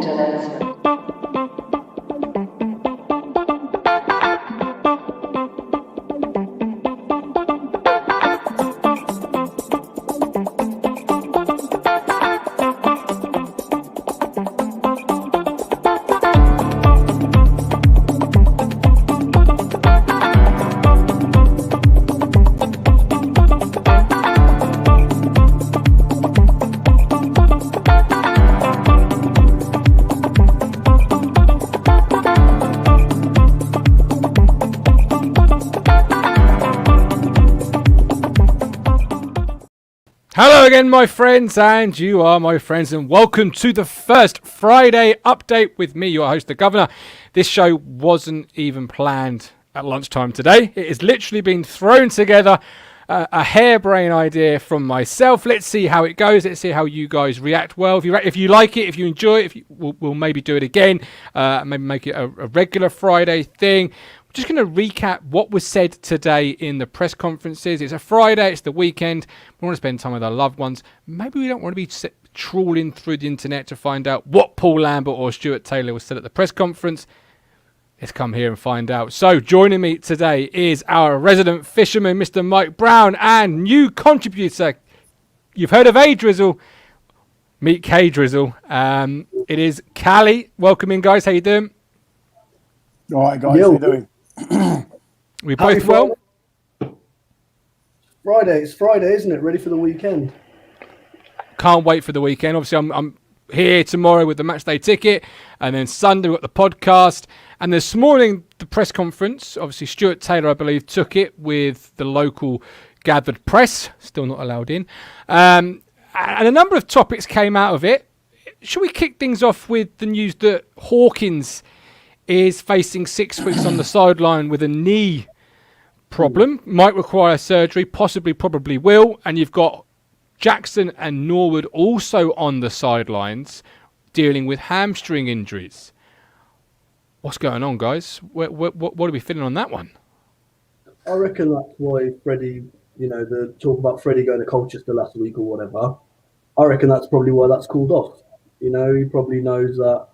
Donacien. Hello again, my friends, and you are my friends, and welcome to the first Friday update with me, your host, the Governor. This show wasn't even planned at lunchtime today. It has literally been thrown together, a harebrained idea from myself. Let's see how it goes. Let's see how you guys react. Well, if you like it, if you enjoy it, we'll maybe do it again. Maybe make it a regular Friday thing. Just going to recap what was said today in the press conferences. It's a Friday, it's the weekend. We want to spend time with our loved ones. Maybe we don't want to be trawling through the internet to find out what Paul Lambert or Stuart Taylor was said at the press conference. Let's come here and find out. So joining me today is our resident fisherman, Mr. Mike Brown, and new contributor. You've heard of A Drizzle. Meet K Drizzle. It is Kally. Welcome in, guys. How you doing? All right, guys. How you doing? We both well? It's Friday, isn't it? Ready for the weekend. Can't wait for the weekend. Obviously, I'm here tomorrow with the match day ticket, and then Sunday we've got the podcast. And this morning, the press conference, obviously Stuart Taylor, I believe, took it with the local gathered press, still not allowed in. And a number of topics came out of it. Should we kick things off with the news that Hawkins is facing 6 weeks on the sideline with a knee problem, might require surgery, probably will, and you've got Jackson and Norwood also on the sidelines dealing with hamstring injuries. What's going on, guys? What are we feeling on that one? I reckon that's why Freddie, the talk about Freddie going to Colchester last week or whatever, I reckon that's probably why that's called off. He probably knows that.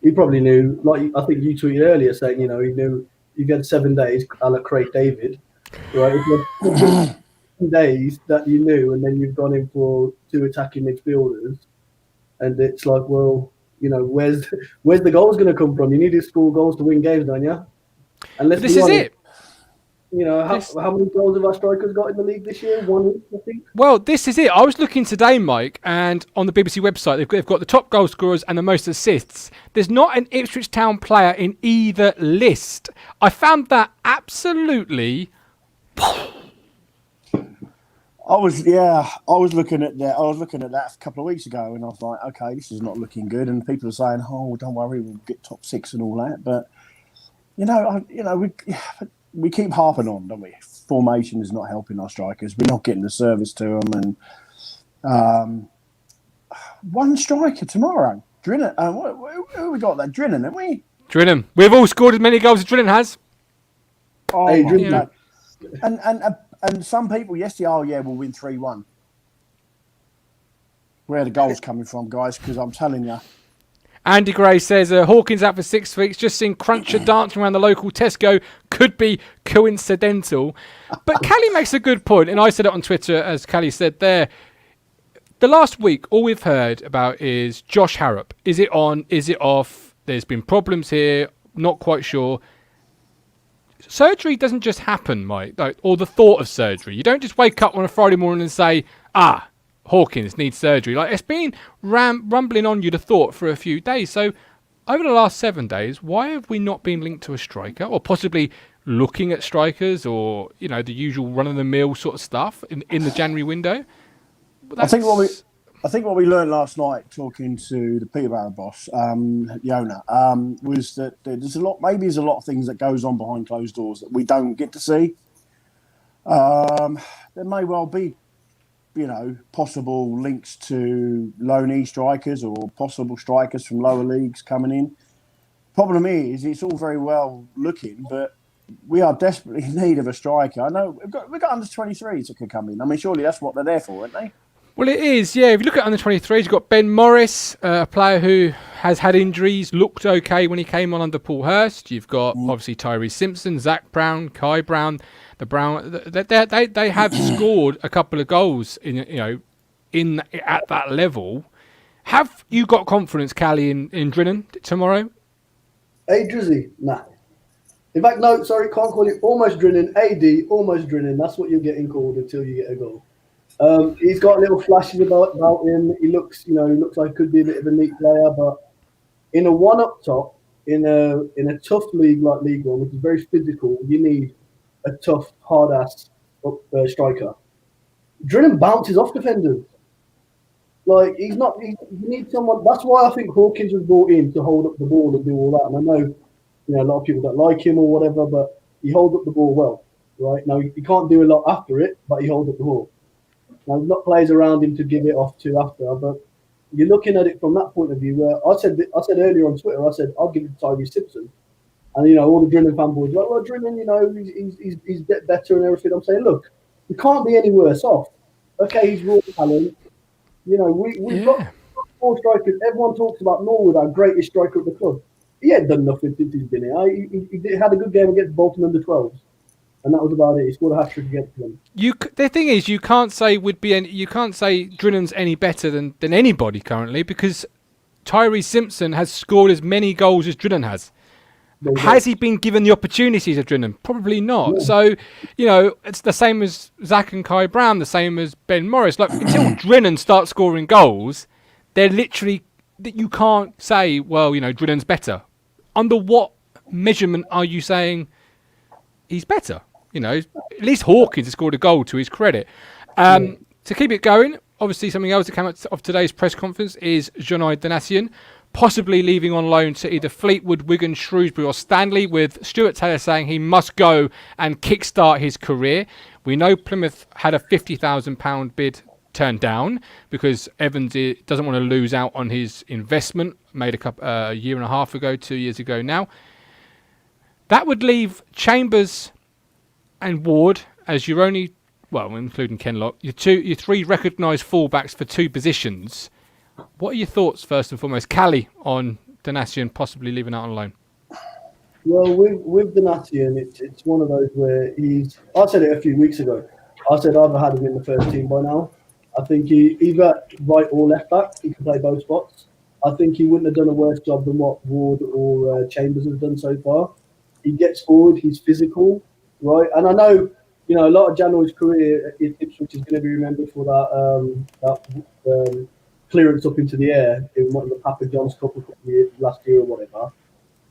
He probably knew, like I think you tweeted earlier, saying, he knew you had 7 days, a la Craig David, right? If you had 7 days that you knew, and then you've gone in for 2 attacking midfielders, and it's like, well, where's the goals going to come from? You need to score goals to win games, don't you? And this is it. How many goals have our strikers got in the league this year? 1 each, I think. Well, this is it. I was looking today, Mike, and on the BBC website, they've got the top goal scorers and the most assists. There's not an Ipswich Town player in either list. I found that absolutely. I was looking at that. I was looking at that a couple of weeks ago, and I was like, okay, this is not looking good. And people are saying, oh, don't worry, we'll get top 6 and all that. But we keep harping on, don't we? Formation is not helping our strikers. We're not getting the service to them. And one striker tomorrow, Drinnan. Who we got there? Drinnan, haven't we? Drinnan. We've all scored as many goals as Drinnan has. Oh, hey, Drinnan. And some people yesterday, we'll win 3-1. Where are the goals coming from, guys? Because I'm telling you. Andy Gray says Hawkins out for 6 weeks. Just seen Cruncher dancing around the local Tesco. Could be coincidental. But Kally makes a good point, and I said it on Twitter, as Kally said there. The last week, all we've heard about is Josh Harrop. Is it on? Is it off? There's been problems here. Not quite sure. Surgery doesn't just happen, Mike, or the thought of surgery. You don't just wake up on a Friday morning and say, Hawkins needs surgery. It's been rumbling on you the thought for a few days. So over the last 7 days, why have we not been linked to a striker, or possibly looking at strikers, or the usual run-of-the-mill sort of stuff in the January window? I think what we learned last night, talking to the Peterborough boss, the owner, was that there's a lot of things that goes on behind closed doors that we don't get to see. There may well be possible links to loanee strikers or possible strikers from lower leagues coming in. Problem is, it's all very well looking, but we are desperately in need of a striker. I know we've got under 23s that could come in. I mean, surely that's what they're there for, aren't they? Well, it is, yeah. If you look at under 23s, you've got Ben Morris, a player who has had injuries, looked okay when he came on under Paul Hurst. You've got obviously Tyrese Simpson, Zach Brown, Kai Brown. They have scored a couple of goals at that level. Have you got confidence, Kally, in Drinan tomorrow? Hey, Drizzy, nah. In fact, no, sorry, can't call it almost Drinan. AD, almost Drinan. That's what you're getting called until you get a goal. He's got little flashes about him. He looks like he could be a bit of a neat player, but in a one up top, in a tough league like League One, which is very physical, you need a tough, hard ass striker. Drinan bounces off defenders. Like he's not. You need someone. That's why I think Hawkins was brought in to hold up the ball and do all that. And I know, a lot of people don't like him or whatever, but he holds up the ball well, right? Now he can't do a lot after it, but he holds up the ball. Now, there's not players around him to give it off to after, but you're looking at it from that point of view. Where I said earlier on Twitter, I said I'll give it to Tyrese Simpson, and all the Drinan fanboys were like, well, Drinan, he's a bit better and everything. I'm saying, look, he can't be any worse off. Okay, he's raw talent. We've got 4 strikers. Everyone talks about Norwood, our greatest striker at the club. He ain't done nothing since he's been here. He had a good game against Bolton under 12s. And that was about it. He scored a hat-trick against them. The thing is, you can't say Drinan's any better than anybody currently, because Tyrese Simpson has scored as many goals as Drinan has. Has he been given the opportunities of Drinan? Probably not. Yeah. So, it's the same as Zach and Kai Brown, the same as Ben Morris. Like, until Drinan starts scoring goals, they're literally, you can't say, well, Drinan's better. Under what measurement are you saying he's better? At least Hawkins has scored a goal to his credit. To keep it going, obviously something else that came out of today's press conference is Janoi Donacien possibly leaving on loan to either Fleetwood, Wigan, Shrewsbury or Stanley, with Stuart Taylor saying he must go and kickstart his career. We know Plymouth had a £50,000 bid turned down because Evans doesn't want to lose out on his investment made a year and a half ago, 2 years ago now. That would leave Chambers and Ward as your only, well, including Kenlock, your 3 recognised fullbacks for 2 positions. What are your thoughts, first and foremost, Kally, on Donacien possibly leaving out on loan? Well, with Donacien, it's one of those where I said it a few weeks ago. I said I've had him in the first team by now. I think he either right or left back. He can play both spots. I think he wouldn't have done a worse job than what Ward or Chambers have done so far. He gets forward. He's physical, right? And I know, a lot of Janoi's career at Ipswich is going to be remembered for that clearance up into the air in one of the Papa John's Cup last year or whatever.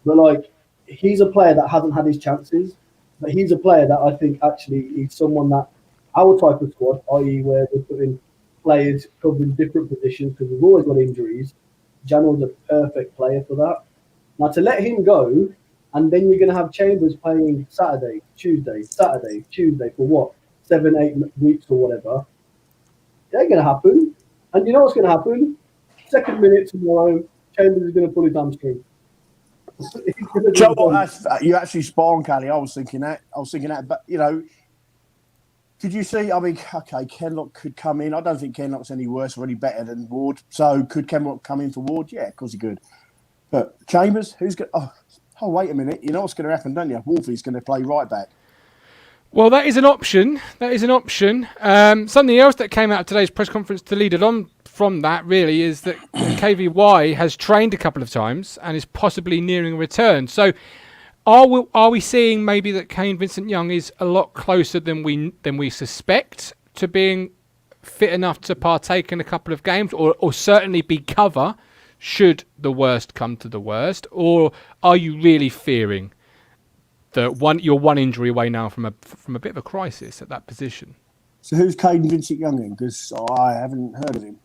But he's a player that hasn't had his chances. But he's a player that I think actually is someone that our type of squad, i.e. where we're putting players covering different positions because we've always got injuries. Janoi's a perfect player for that. Now to let him go, and then you're going to have Chambers playing Saturday, Tuesday for what? 7-8 weeks or whatever. It ain't going to happen. And you know what's going to happen? Second minute tomorrow, Chambers is going to pull his hamstring. You actually spot on, Kally. I was thinking that. But, did you see? I mean, okay, Kenlock could come in. I don't think Kenlock's any worse or any better than Ward. So could Kenlock come in for Ward? Yeah, of course he could. But Chambers, who's going to... Oh, wait a minute. You know what's going to happen, don't you? Wolfie's going to play right back. Well, that is an option. Something else that came out of today's press conference to lead it on from that, really, is that KVY has trained a couple of times and is possibly nearing a return. So are we seeing maybe that Kane Vincent-Young is a lot closer than we suspect to being fit enough to partake in a couple of games, or certainly be cover should the worst come to the worst? Or are you really fearing that you're one injury away now from a bit of a crisis at that position? So who's Kane Vincent-Young in? Because I haven't heard of him.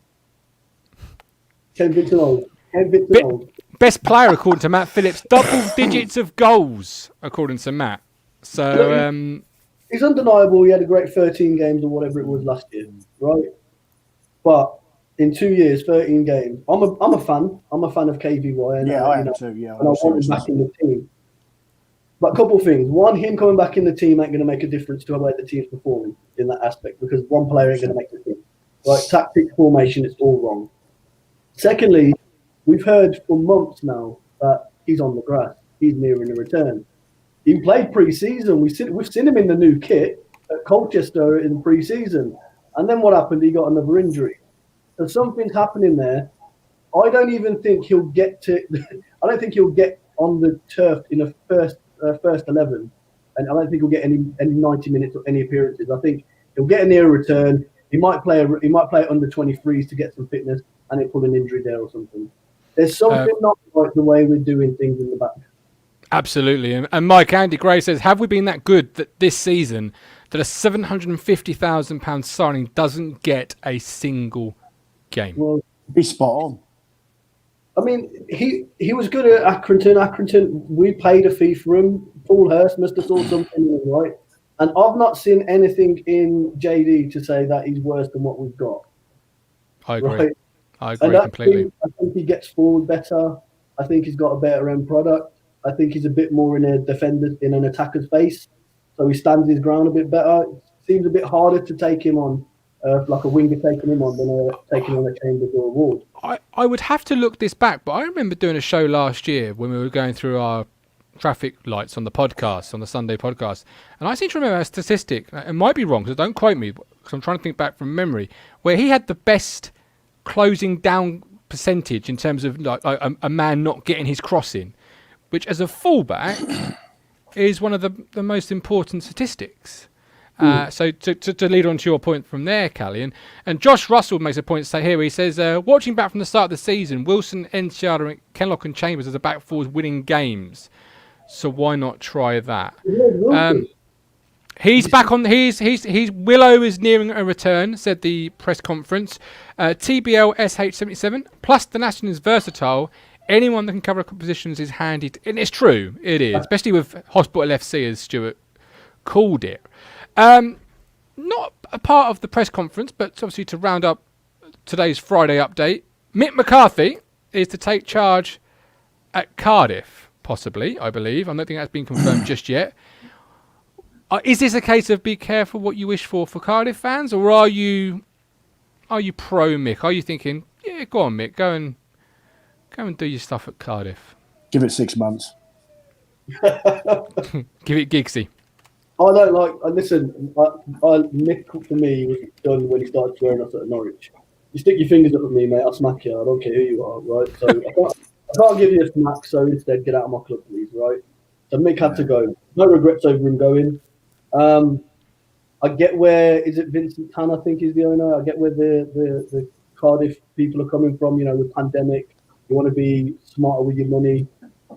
Kane Vincent-Old. Best player according to Matt Phillips. Double digits of goals according to Matt. So he's undeniable. He had a great 13 games or whatever it was last year, right? But in 2 years, 13 games. I'm a fan. I'm a fan of KVY. And, I am too. Yeah, and I want him back in the team. But a couple of things. One, him coming back in the team ain't going to make a difference to the way the team's performing in that aspect, because one player ain't going to make the team. Right, tactics, formation, it's all wrong. Secondly, we've heard for months now that he's on the grass. He's nearing a return. He played pre-season. We've seen him in the new kit at Colchester in pre-season. And then what happened? He got another injury. So something's happening there. I don't even think he'll get to. I don't think he'll get on the turf in the first 11, and I don't think he'll get any 90 minutes or any appearances. I think he'll get a near return. He might play under 23s to get some fitness, and he'll pull an injury there or something. There's something not right the way we're doing things in the back. Absolutely. And Mike Andy Gray says, have we been that good that this season that a £750,000 signing doesn't get a single game? Well, be spot on. I mean, he was good at Accrington. Accrington, we paid a fee for him. Paul Hurst must have saw something right. And I've not seen anything in JD to say that he's worse than what we've got. I agree. Right? I agree completely. I think he gets forward better. I think he's got a better end product. I think he's a bit more in an attacker's base. So he stands his ground a bit better. It seems a bit harder to take him on, like a winger taking him on, than taking on a Chambers or a Ward. I would have to look this back, but I remember doing a show last year when we were going through our traffic lights on the podcast, on the Sunday podcast. And I seem to remember a statistic, it might be wrong, so don't quote me, because I'm trying to think back from memory, where he had the best closing down percentage in terms of like a man not getting his cross in, which as a fullback is one of the most important statistics. So to lead on to your point from there, Kally, and Josh Russell makes a point to say here, he says, watching back from the start of the season, Wilson, Enciada, Kenlock and Chambers as a back four winning games. So why not try that? He's back on. He's Willow is nearing a return, said the press conference. TBL SH77 plus Donacien is versatile. Anyone that can cover positions is handy. And it's true, it is, especially with Hospital FC, as Stuart called it. Not a part of the press conference, but obviously to round up today's Friday update, Mick McCarthy is to take charge at Cardiff, possibly, I believe. I don't think that's been confirmed just yet. Is this a case of be careful what you wish for Cardiff fans, or are you pro Mick? Are you thinking, yeah, go on, Mick, go and do your stuff at Cardiff? Give it 6 months. Give it Giggsy. I don't like. Listen, Mick for me was done when he started swearing us at Norwich. You stick your fingers up at me, mate, I'll smack you. I don't care who you are, right? So I can't give you a smack. So instead, get out of my club, please, right? So Mick had to go. No regrets over him going. I get where is it Vincent Tan, I think, is the owner. I get where the Cardiff people are coming from. You know, with pandemic, you want to be smarter with your money.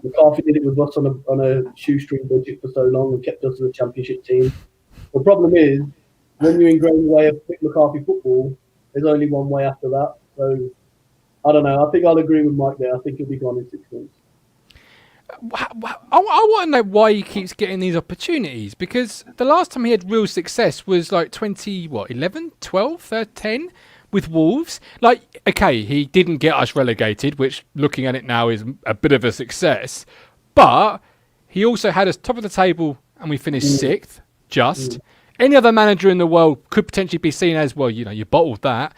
McCarthy did it with us on a shoestring budget for so long and kept us as a championship team. The problem is, when you ingrain the way of McCarthy football, there's only one way after that. So, I don't know. I think I'll agree with Mike there. I think he'll be gone in 6 months. I want to know why he keeps getting these opportunities, because the last time he had real success was like 11, 12, 10 with Wolves. Like, okay, he didn't get us relegated, which looking at it now is a bit of a success, but he also had us top of the table and we finished sixth, just. Any other manager in the world could potentially be seen as, well, you know, you bottled that.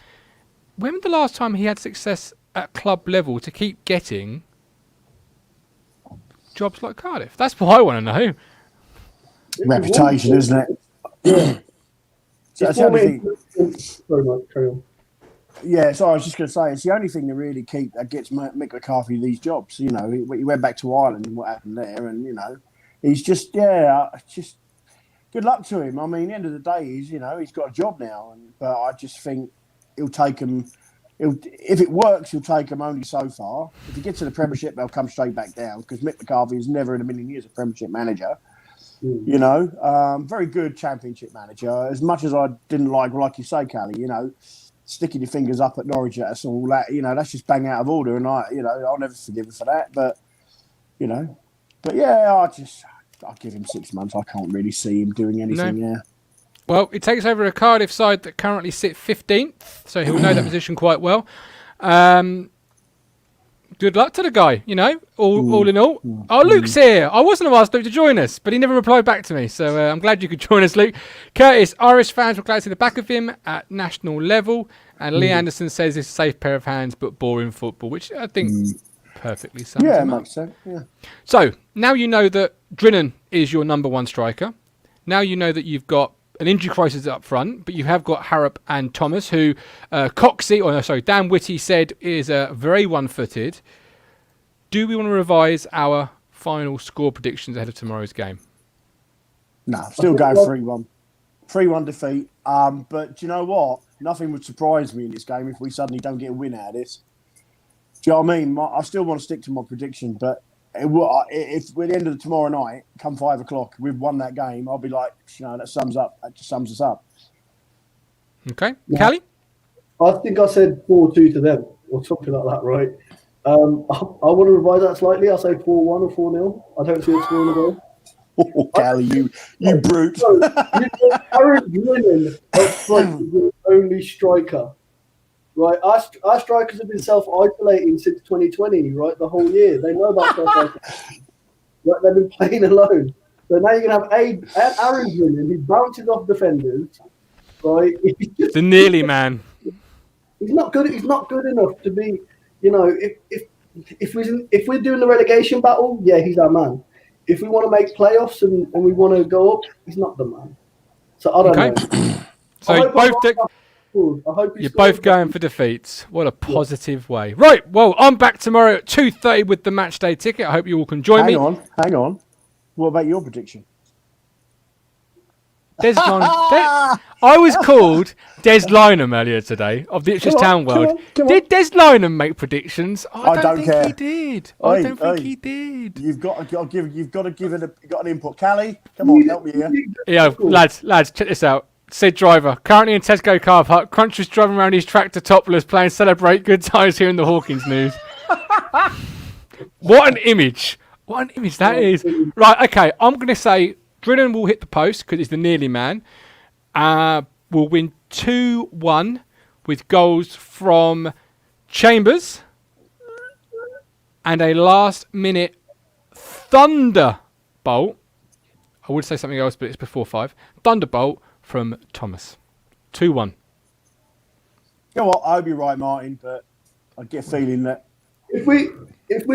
When was the last time he had success at club level to keep getting jobs like Cardiff? That's what I want to know. Reputation, isn't it? Yeah. So that's the only thing. Sorry, Mike, carry on. Yeah, so I was just going to say, it's the only thing that really gets Mick McCarthy these jobs. You know, he went back to Ireland and what happened there, and, you know, he's just good luck to him. I mean, at the end of the day, he's got a job now, but I just think he'll take him. If it works, he'll take them only so far. If he gets to the Premiership, they'll come straight back down, because Mick McCarthy is never in a million years a Premiership manager. You know, very good Championship manager. As much as I didn't like you say, Kally, you know, sticking your fingers up at Norwich at us and all that, you know, that's just bang out of order, and I'll never forgive him for that. But yeah, I'll give him 6 months. I can't really see him doing anything. No. Yeah. Well, he takes over a Cardiff side that currently sit 15th, so he'll know that position quite well. Do good luck to the guy, you know, all in all. Oh, Luke's here. I wasn't asked Luke to join us, but he never replied back to me. So I'm glad you could join us, Luke. Curtis, Irish fans were glad to see the back of him at national level. And Lee Anderson says it's a safe pair of hands, but boring football, which I think perfectly sums him up. Makes sense. Yeah. So now you know that Drinnan is your number one striker. Now you know that you've got an injury crisis up front, but you have got Harrop and Thomas, who Dan Whitty said is very one-footed. Do we want to revise our final score predictions ahead of tomorrow's game? No, still go 3-1. 3-1 defeat. But do you know what? Nothing would surprise me in this game if we suddenly don't get a win out of this. Do you know what I mean? I still want to stick to my prediction, but if we're at the end of tomorrow night, come 5 o'clock, we've won that game, I'll be like, that sums us up. Okay. Yeah. Kally? I think I said 4-2 to them, or something like that, right? I want to revise that slightly. I'll say 4-1 or 4-0. I don't see a score in the goal. Oh, Kally, you brute. Aaron Drinnan is the only striker. Right, our strikers have been self-isolating since 2020, right, the whole year. They know about self-isolation. Right, they've been playing alone. So now you're going to have Aaron Drinnan, who bounces off defenders, right? The nearly man. He's not good. He's not good enough to be, if we're doing the relegation battle, yeah, he's our man. If we want to make playoffs and we want to go up, he's not the man. So I don't know. So you're both going for defeats. What a positive way. Right, well, I'm back tomorrow at 2:30 with the match day ticket. I hope you all can join me. Hang on. What about your prediction? I was called Des Lynam earlier today of the Ipswich Town World. Did Des Lynam make predictions? I don't think he did. I don't think he did. You've got to give it an input. Kally, come on, help me here. Yeah, lads, check this out. Sid Driver, currently in Tesco car park. Crunch was driving around his tractor topless, playing Celebrate Good Times here in the Hawkins news. What an image. What an image that is. Right, okay, I'm going to say Drinnan will hit the post because he's the nearly man. We'll win 2-1 with goals from Chambers and a last-minute thunderbolt. I would say something else, but it's before 5. Thunderbolt from Thomas. 2-1. You know what? I hope you're right, Martin, but I get a feeling that if we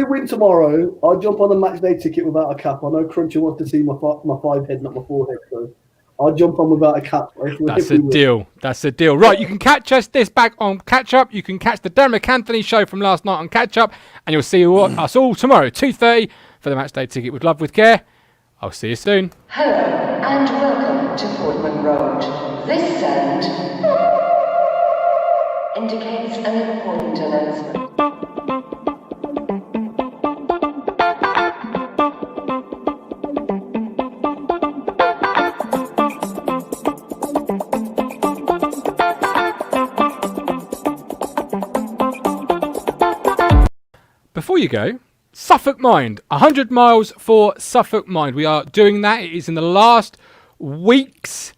win tomorrow, I'll jump on a match day ticket without a cap. I know Cruncher wants to see my 5 head, not my 4 head, so I'll jump on without a cap. That's a deal. That's a deal. Right, you can catch us back on Catch Up. You can catch the Darren McAnthony show from last night on Catch Up, and you'll see us all tomorrow, 2:30 for the match day ticket with Love with Care. I'll see you soon. Hello and welcome to Portman Road. This sound indicates an important announcement. Before you go, Suffolk Mind, 100 miles for Suffolk Mind. We are doing that. It is in the last weeks.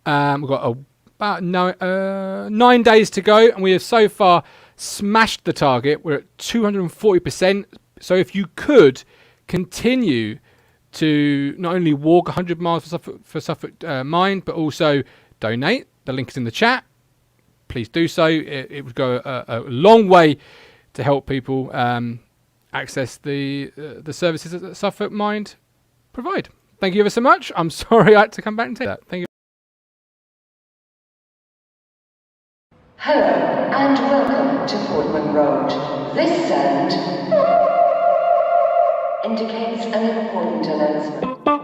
We've got about 9 days to go, and we have so far smashed the target. We're at 240%. So if you could continue to not only walk 100 miles for Suffolk Mind, but also donate, the link is in the chat. Please do so. It would go a long way to help people access the services that Suffolk Mind provide. Thank you ever so much. I'm sorry I had to come back and say that. Thank you. Hello and welcome to Portman Road. This sound indicates an important announcement.